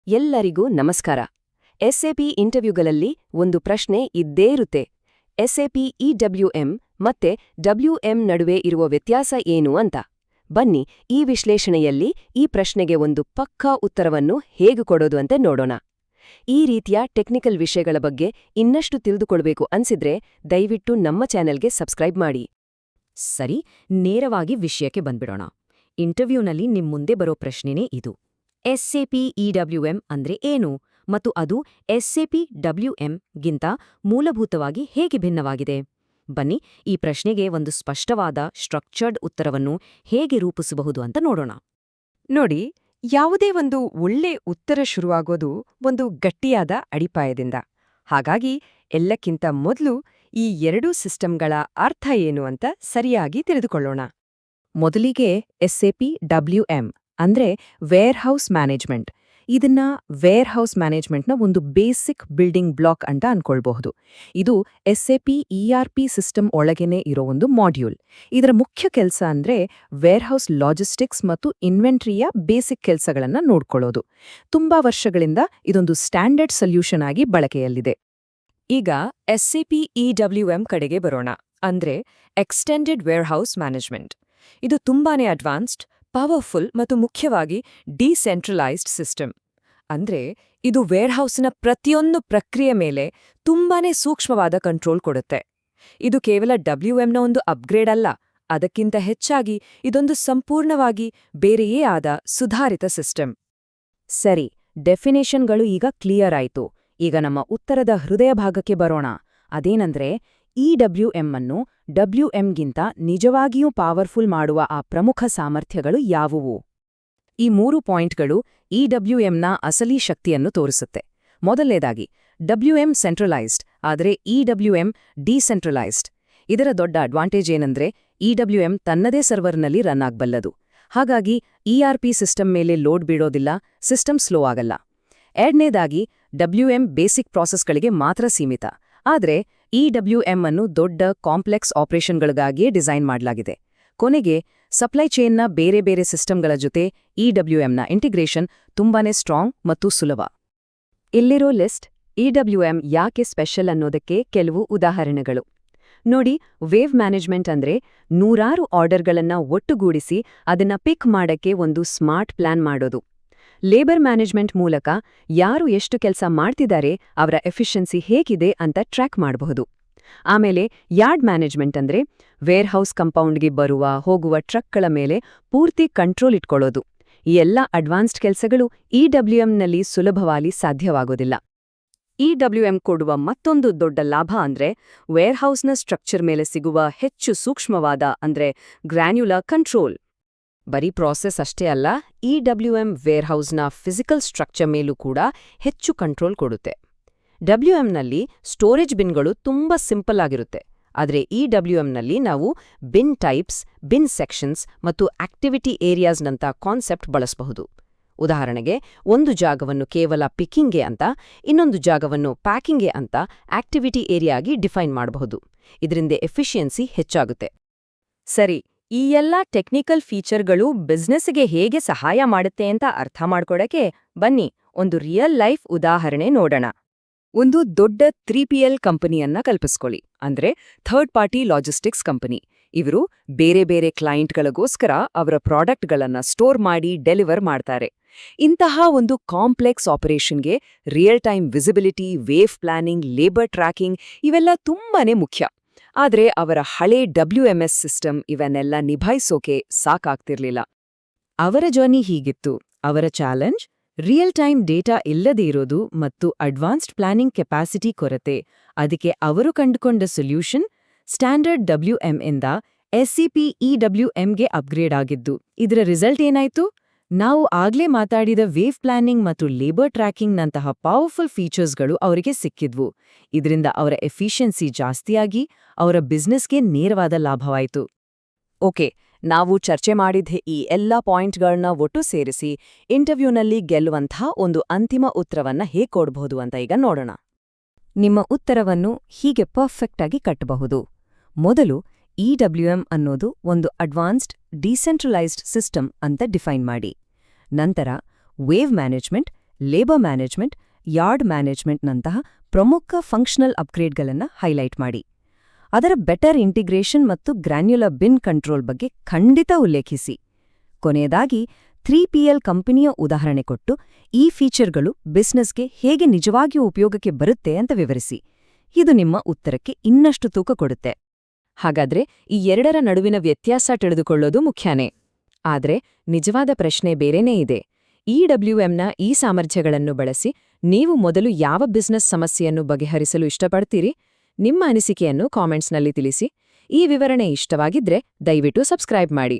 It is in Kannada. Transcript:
ಎಲ್ಲರಿಗೂ ನಮಸ್ಕಾರ. ಎಸ್ಎಪಿ ಇಂಟರ್ವ್ಯೂಗಳಲ್ಲಿ ಒಂದು ಪ್ರಶ್ನೆ ಇದ್ದೇ ಇರುತ್ತೆ. ಎಸ್ಎಪಿ ಇಡಬ್ಲ್ಯೂಎಂ ಮತ್ತೆ ಡಬ್ಲ್ಯೂಎಂ ನಡುವೆ ಇರುವ ವ್ಯತ್ಯಾಸ ಏನು ಅಂತ. ಬನ್ನಿ, ಈ ವಿಶ್ಲೇಷಣೆಯಲ್ಲಿ ಈ ಪ್ರಶ್ನೆಗೆ ಒಂದು ಪಕ್ಕಾ ಉತ್ತರವನ್ನು ಹೇಗೆ ಕೊಡೋದು ಅಂತ ನೋಡೋಣ. ಈ ರೀತಿಯ ಟೆಕ್ನಿಕಲ್ ವಿಷಯಗಳ ಬಗ್ಗೆ ಇನ್ನಷ್ಟು ತಿಳಿದುಕೊಳ್ಬೇಕು ಅನ್ಸಿದ್ರೆ ದಯವಿಟ್ಟು ನಮ್ಮ ಚಾನೆಲ್ಗೆ ಸಬ್ಸ್ಕ್ರೈಬ್ ಮಾಡಿ. ಸರಿ, ನೇರವಾಗಿ ವಿಷಯಕ್ಕೆ ಬಂದ್ಬಿಡೋಣ. ಇಂಟರ್ವ್ಯೂನಲ್ಲಿ ನಿಮ್ಮುಂದೆ ಬರೋ ಪ್ರಶ್ನೆನೇ ಇದು. ಎಸ್ಎಪಿ ಇಡಬ್ಲ್ಯೂಎಂ ಅಂದ್ರೆ ಏನು ಮತ್ತು ಅದು ಎಸ್ಎಪಿ ಡಬ್ಲ್ಯೂಎಂಗಿಂತ ಮೂಲಭೂತವಾಗಿ ಹೇಗೆ ಭಿನ್ನವಾಗಿದೆ? ಬನ್ನಿ, ಈ ಪ್ರಶ್ನೆಗೆ ಒಂದು ಸ್ಪಷ್ಟವಾದ ಸ್ಟ್ರಕ್ಚರ್ಡ್ ಉತ್ತರವನ್ನು ಹೇಗೆ ರೂಪಿಸಬಹುದು ಅಂತ ನೋಡೋಣ. ನೋಡಿ, ಯಾವುದೇ ಒಂದು ಒಳ್ಳೆ ಉತ್ತರ ಶುರುವಾಗೋದು ಒಂದು ಗಟ್ಟಿಯಾದ ಅಡಿಪಾಯದಿಂದ. ಹಾಗಾಗಿ ಎಲ್ಲಕ್ಕಿಂತ ಮೊದಲು ಈ ಎರಡೂ ಸಿಸ್ಟಮ್ಗಳ ಅರ್ಥ ಏನು ಅಂತ ಸರಿಯಾಗಿ ತಿಳಿದುಕೊಳ್ಳೋಣ. ಮೊದಲಿಗೆ ಎಸ್ಎಪಿ ಡಬ್ಲ್ಯೂಎಂ ಅಂದ್ರೆ ವೇರ್ಹೌಸ್ ಮ್ಯಾನೇಜ್ಮೆಂಟ್. ಇದನ್ನ ವೇರ್ಹೌಸ್ ಮ್ಯಾನೇಜ್ಮೆಂಟ್ನ ಒಂದು ಬೇಸಿಕ್ ಬಿಲ್ಡಿಂಗ್ ಬ್ಲಾಕ್ ಅಂತ ಅನ್ಕೊಳ್ಬಹುದು. ಇದು ಎಸ್ಎಪಿ ಇಆರ್ಪಿ ಸಿಸ್ಟಮ್ ಒಳಗೇನೆ ಇರೋ ಒಂದು ಮಾಡ್ಯೂಲ್. ಇದರ ಮುಖ್ಯ ಕೆಲಸ ಅಂದ್ರೆ ವೇರ್ಹೌಸ್ ಲಾಜಿಸ್ಟಿಕ್ಸ್ ಮತ್ತು ಇನ್ವೆಂಟ್ರಿಯ ಬೇಸಿಕ್ ಕೆಲಸಗಳನ್ನ ನೋಡ್ಕೊಳ್ಳೋದು. ತುಂಬಾ ವರ್ಷಗಳಿಂದ ಇದೊಂದು ಸ್ಟ್ಯಾಂಡರ್ಡ್ ಸೊಲ್ಯೂಷನ್ ಆಗಿ ಬಳಕೆಯಲ್ಲಿದೆ. ಈಗ ಎಸ್ಎಪಿ ಇಡಬ್ಲ್ಯೂಎಂ ಕಡೆಗೆ ಬರೋಣ, ಅಂದ್ರೆ ಎಕ್ಸ್ಟೆಂಡೆಡ್ ವೇರ್ಹೌಸ್ ಮ್ಯಾನೇಜ್ಮೆಂಟ್. ಇದು ತುಂಬಾನೇ ಅಡ್ವಾನ್ಸ್ಡ್, ಪವರ್ಫುಲ್ ಮತ್ತು ಮುಖ್ಯವಾಗಿ ಡಿಸೆಂಟ್ರಲೈಸ್ಡ್ ಸಿಸ್ಟಮ್. ಅಂದ್ರೆ ಇದು ವೇರ್ಹೌಸ್ನ ಪ್ರತಿಯೊಂದು ಪ್ರಕ್ರಿಯೆ ಮೇಲೆ ತುಂಬಾನೇ ಸೂಕ್ಷ್ಮವಾದ ಕಂಟ್ರೋಲ್ ಕೊಡುತ್ತೆ. ಇದು ಕೇವಲ ಡಬ್ಲ್ಯೂಎಂನ ಒಂದು ಅಪ್ಗ್ರೇಡ್ ಅಲ್ಲ, ಅದಕ್ಕಿಂತ ಹೆಚ್ಚಾಗಿ ಇದೊಂದು ಸಂಪೂರ್ಣವಾಗಿ ಬೇರೆಯೇ ಆದ ಸುಧಾರಿತ ಸಿಸ್ಟಮ್. ಸರಿ, ಡೆಫಿನೇಷನ್ಗಳು ಈಗ ಕ್ಲಿಯರ್ ಆಯ್ತು. ಈಗ ನಮ್ಮ ಉತ್ತರದ ಹೃದಯ ಭಾಗಕ್ಕೆ ಬರೋಣ. ಅದೇನಂದ್ರೆ ಇಡಬ್ಲ್ಯೂಎಂ ಅನ್ನು ಡಬ್ಲ್ಯೂಎಂಗಿಂತ ನಿಜವಾಗಿಯೂ ಪವರ್ಫುಲ್ ಮಾಡುವ ಆ ಪ್ರಮುಖ ಸಾಮರ್ಥ್ಯಗಳು ಯಾವುವು? ಈ 3 ಪಾಯಿಂಟ್ಗಳು ಇಡಬ್ಲ್ಯೂಎಂನ ಅಸಲಿ ಶಕ್ತಿಯನ್ನು ತೋರಿಸುತ್ತೆ. ಮೊದಲನೇದಾಗಿ, ಡಬ್ಲ್ಯೂಎಂ ಸೆಂಟ್ರಲೈಸ್ಡ್, ಆದರೆ ಇಡಬ್ಲ್ಯೂಎಂ ಡಿಸೆಂಟ್ರಲೈಸ್ಡ್. ಇದರ ದೊಡ್ಡ ಅಡ್ವಾಂಟೇಜ್ ಏನಂದ್ರೆ ಇಡಬ್ಲ್ಯೂಎಂ ತನ್ನದೇ ಸರ್ವರ್ನಲ್ಲಿ ರನ್ ಆಗ್ಬಲ್ಲದು. ಹಾಗಾಗಿ ಇಆರ್ಪಿ ಸಿಸ್ಟಮ್ ಮೇಲೆ ಲೋಡ್ ಬೀಳೋದಿಲ್ಲ, ಸಿಸ್ಟಮ್ ಸ್ಲೋ ಆಗಲ್ಲ. ಎರಡನೇದಾಗಿ, ಡಬ್ಲ್ಯೂಎಂ ಬೇಸಿಕ್ ಪ್ರಾಸೆಸ್ಗಳಿಗೆ ಮಾತ್ರ ಸೀಮಿತ. ಆದರೆ ಇಡಬ್ಲ್ಯೂಎಂ ಅನ್ನು ದೊಡ್ಡ ಕಾಂಪ್ಲೆಕ್ಸ್ ಆಪರೇಷನ್ಗಳಿಗಾಗಿಯೇ ಡಿಸೈನ್ ಮಾಡಲಾಗಿದೆ. ಕೊನೆಗೆ, ಸಪ್ಲೈ ಚೈನ್ನ ಬೇರೆ ಬೇರೆ ಸಿಸ್ಟಮ್ಗಳ ಜೊತೆ ಇಡಬ್ಲ್ಯೂಎಂನ ಇಂಟಿಗ್ರೇಷನ್ ತುಂಬಾನೇ ಸ್ಟ್ರಾಂಗ್ ಮತ್ತು ಸುಲಭ. ಇಲ್ಲಿರೋ ಲಿಸ್ಟ್ ಇಡಬ್ಲ್ಯೂಎಂ ಯಾಕೆ ಸ್ಪೆಷಲ್ ಅನ್ನೋದಕ್ಕೆ ಕೆಲವು ಉದಾಹರಣೆಗಳು ನೋಡಿ. ವೇವ್ ಮ್ಯಾನೇಜ್ಮೆಂಟ್ ಅಂದ್ರೆ ನೂರಾರು ಆರ್ಡರ್ಗಳನ್ನ ಒಟ್ಟುಗೂಡಿಸಿ ಅದನ್ನ ಪಿಕ್ ಮಾಡಕ್ಕೆ ಒಂದು ಸ್ಮಾರ್ಟ್ ಪ್ಲಾನ್ ಮಾಡೋದು. ಲೇಬರ್ ಮ್ಯಾನೇಜ್ಮೆಂಟ್ ಮೂಲಕ ಯಾರು ಎಷ್ಟು ಕೆಲಸ ಮಾಡ್ತಿದ್ದಾರೆ, ಅವರ ಎಫಿಷಿಯನ್ಸಿ ಹೇಗಿದೆ ಅಂತ ಟ್ರ್ಯಾಕ್ ಮಾಡಬಹುದು. ಆಮೇಲೆ ಯಾರ್ಡ್ ಮ್ಯಾನೇಜ್ಮೆಂಟ್ ಅಂದ್ರೆ ವೇರ್ಹೌಸ್ ಕಂಪೌಂಡ್ಗೆ ಬರುವ ಹೋಗುವ ಟ್ರಕ್ಗಳ ಮೇಲೆ ಪೂರ್ತಿ ಕಂಟ್ರೋಲ್ ಇಟ್ಕೊಳ್ಳೋದು. ಈ ಎಲ್ಲ ಅಡ್ವಾನ್ಸ್ಡ್ ಕೆಲಸಗಳು ಇಡಬ್ಲ್ಯೂಎಂನಲ್ಲಿ ಸುಲಭವಾಗಿ ಸಾಧ್ಯವಾಗೋದಿಲ್ಲ. ಇಡಬ್ಲ್ಯೂಎಂ ಕೊಡುವ ಮತ್ತೊಂದು ದೊಡ್ಡ ಲಾಭ ಅಂದ್ರೆ ವೇರ್ಹೌಸ್ನ ಸ್ಟ್ರಕ್ಚರ್ ಮೇಲೆ ಸಿಗುವ ಹೆಚ್ಚು ಸೂಕ್ಷ್ಮವಾದ ಅಂದ್ರೆ ಗ್ರ್ಯಾನ್ಯುಲರ್ ಕಂಟ್ರೋಲ್. ಬರೀ ಪ್ರಾಸೆಸ್ ಅಷ್ಟೇ ಅಲ್ಲ, ಇಡಬ್ಲ್ಯೂಎಂ ವೇರ್ಹೌಸ್ನ ಫಿಸಿಕಲ್ ಸ್ಟ್ರಕ್ಚರ್ ಮೇಲೂ ಕೂಡ ಹೆಚ್ಚು ಕಂಟ್ರೋಲ್ ಕೊಡುತ್ತೆ. ಡಬ್ಲ್ಯೂಎಂನಲ್ಲಿ ಸ್ಟೋರೇಜ್ ಬಿನ್ಗಳು ತುಂಬಾ ಸಿಂಪಲ್ ಆಗಿರುತ್ತೆ, ಆದರೆ ಇಡಬ್ಲ್ಯೂಎಂನಲ್ಲಿ ನಾವು ಬಿನ್ ಟೈಪ್ಸ್, ಬಿನ್ ಸೆಕ್ಷನ್ಸ್ ಮತ್ತು ಆಕ್ಟಿವಿಟಿ ಏರಿಯಾಸ್ನಂಥ ಕಾನ್ಸೆಪ್ಟ್ ಬಳಸಬಹುದು. ಉದಾಹರಣೆಗೆ, ಒಂದು ಜಾಗವನ್ನು ಕೇವಲ ಪಿಕ್ಕಿಂಗ್ಗೆ ಅಂತ, ಇನ್ನೊಂದು ಜಾಗವನ್ನು ಪ್ಯಾಕಿಂಗ್ಗೆ ಅಂತ ಆಕ್ಟಿವಿಟಿ ಏರಿಯಾಗಿ ಡಿಫೈನ್ ಮಾಡಬಹುದು. ಇದರಿಂದ ಎಫಿಷಿಯನ್ಸಿ ಹೆಚ್ಚಾಗುತ್ತೆ. ಸರಿ, ಈ ಎಲ್ಲ ಟೆಕ್ನಿಕಲ್ ಫೀಚರ್ಗಳು ಬಿಸ್ನೆಸ್ಗೆ ಹೇಗೆ ಸಹಾಯ ಮಾಡುತ್ತೆ ಅಂತ ಅರ್ಥ ಮಾಡ್ಕೊಡಕ್ಕೆ ಬನ್ನಿ ಒಂದು ರಿಯಲ್ ಲೈಫ್ ಉದಾಹರಣೆ ನೋಡೋಣ. ಒಂದು ದೊಡ್ಡ 3PL ಕಂಪನಿಯನ್ನ ಕಲ್ಪಿಸ್ಕೊಳ್ಳಿ, ಅಂದ್ರೆ ಥರ್ಡ್ ಪಾರ್ಟಿ ಲಾಜಿಸ್ಟಿಕ್ಸ್ ಕಂಪನಿ. ಇವರು ಬೇರೆ ಬೇರೆ ಕ್ಲೈಂಟ್ಗಳಿಗೋಸ್ಕರ ಅವರ ಪ್ರಾಡಕ್ಟ್ಗಳನ್ನ ಸ್ಟೋರ್ ಮಾಡಿ ಡೆಲಿವರ್ ಮಾಡ್ತಾರೆ. ಇಂತಹ ಒಂದು ಕಾಂಪ್ಲೆಕ್ಸ್ ಆಪರೇಷನ್ಗೆ real time visibility, wave planning, labour tracking ಇವೆಲ್ಲ ತುಂಬಾನೇ ಮುಖ್ಯ. ಆದ್ರೆ ಅವರ ಹಳೆ ಡಬ್ಲ್ಯೂಎಂಎಸ್ ಸಿಸ್ಟಮ್ ಇವನ್ನೆಲ್ಲ ನಿಭಾಯಿಸೋಕೆ ಸಾಕಾಗ್ತಿರ್ಲಿಲ್ಲ. ಅವರ ಜರ್ನಿ ಹೀಗಿತ್ತು. ಅವರ ಚಾಲೆಂಜ್ ರಿಯಲ್ ಟೈಮ್ ಡೇಟಾ ಇಲ್ಲದೇ ಇರೋದು ಮತ್ತು ಅಡ್ವಾನ್ಸ್ಡ್ ಪ್ಲಾನಿಂಗ್ ಕೆಪಾಸಿಟಿ ಕೊರತೆ. ಅದಕ್ಕೆ ಅವರು ಕಂಡುಕೊಂಡ ಸೊಲ್ಯೂಷನ್ ಸ್ಟ್ಯಾಂಡರ್ಡ್ ಡಬ್ಲ್ಯೂಎಂ ಇಂದ ಎಸ್ಸಿಪಿ ಇಡಬ್ಲ್ಯೂಎಂಗೆ ಅಪ್ಗ್ರೇಡ್ ಆಗಿದ್ದು. ಇದರ ರಿಸಲ್ಟ್ ಏನಾಯ್ತು? ನಾವು ಆಗ್ಲೇ ಮಾತಾಡಿದ ವೇವ್ ಪ್ಲಾನಿಂಗ್ ಮತ್ತು ಲೇಬರ್ ಟ್ರ್ಯಾಕಿಂಗ್ನಂತಹ ಪವರ್ಫುಲ್ ಫೀಚರ್ಸ್ಗಳು ಅವರಿಗೆ ಸಿಕ್ಕಿದ್ವು. ಇದರಿಂದ ಅವರ ಎಫಿಷಿಯನ್ಸಿ ಜಾಸ್ತಿಯಾಗಿ ಅವರ ಬಿಸ್ನೆಸ್ಗೆ ನೇರವಾದ ಲಾಭವಾಯಿತು. ಓಕೆ, ನಾವು ಚರ್ಚೆ ಮಾಡಿದ ಈ ಎಲ್ಲ ಪಾಯಿಂಟ್ಗಳನ್ನ ಒಟ್ಟು ಸೇರಿಸಿ ಇಂಟರ್ವ್ಯೂನಲ್ಲಿ ಗೆಲ್ಲುವಂಥ ಒಂದು ಅಂತಿಮ ಉತ್ತರವನ್ನ ಹೇಗೆ ಕೊಡಬಹುದು ಅಂತ ಈಗ ನೋಡೋಣ. ನಿಮ್ಮ ಉತ್ತರವನ್ನು ಹೀಗೆ ಪರ್ಫೆಕ್ಟ್ ಆಗಿ ಕಟ್ಟಬಹುದು. ಮೊದಲು, ಇಡಬ್ಲ್ಯೂಎಂ ಅನ್ನೋದು ಒಂದು ಅಡ್ವಾನ್ಸ್ಡ್ ಡಿಸೆಂಟ್ರಲೈಸ್ಡ್ ಸಿಸ್ಟಮ್ ಅಂತ ಡಿಫೈನ್ ಮಾಡಿ. ನಂತರ wave management labour management, yard ಮ್ಯಾನೇಜ್ಮೆಂಟ್ನಂತಹ ಪ್ರಮುಖ ಫಂಕ್ಷನಲ್ ಅಪ್ಗ್ರೇಡ್ಗಳನ್ನು ಹೈಲೈಟ್ ಮಾಡಿ. ಅದರ ಬೆಟರ್ ಇಂಟಿಗ್ರೇಷನ್ ಮತ್ತು ಗ್ರ್ಯಾನ್ಯುಲರ್ ಬಿನ್ ಕಂಟ್ರೋಲ್ ಬಗ್ಗೆ ಖಂಡಿತ ಉಲ್ಲೇಖಿಸಿ. ಕೊನೆಯದಾಗಿ 3PL ಕಂಪನಿಯ ಉದಾಹರಣೆ ಕೊಟ್ಟು ಈ ಫೀಚರ್ಗಳು ಬಿಸ್ನೆಸ್ಗೆ ಹೇಗೆ ನಿಜವಾಗಿಯೂ ಉಪಯೋಗಕ್ಕೆ ಬರುತ್ತೆ ಅಂತ ವಿವರಿಸಿ. ಇದು ನಿಮ್ಮ ಉತ್ತರಕ್ಕೆ ಇನ್ನಷ್ಟು ತೂಕ ಕೊಡುತ್ತೆ. ಹಾಗಾದ್ರೆ ಈ ಎರಡರ ನಡುವಿನ ವ್ಯತ್ಯಾಸ ತಿಳಿದುಕೊಳ್ಳೋದು ಮುಖ್ಯನೇ. ಆದ್ರೆ ನಿಜವಾದ ಪ್ರಶ್ನೆ ಬೇರೆನೇ ಇದೆ. EWMನ ಈ ಸಾಮರ್ಥ್ಯಗಳನ್ನು ಬಳಸಿ ನೀವು ಮೊದಲು ಯಾವ ಬಿಸ್ನೆಸ್ ಸಮಸ್ಯೆಯನ್ನು ಬಗೆಹರಿಸಲು ಇಷ್ಟಪಡ್ತೀರಿ? ನಿಮ್ಮ ಅನಿಸಿಕೆಯನ್ನು ಕಾಮೆಂಟ್ಸ್ನಲ್ಲಿ ತಿಳಿಸಿ. ಈ ವಿವರಣೆ ಇಷ್ಟವಾಗಿದ್ರೆ ದಯವಿಟ್ಟು ಸಬ್ಸ್ಕ್ರೈಬ್ ಮಾಡಿ.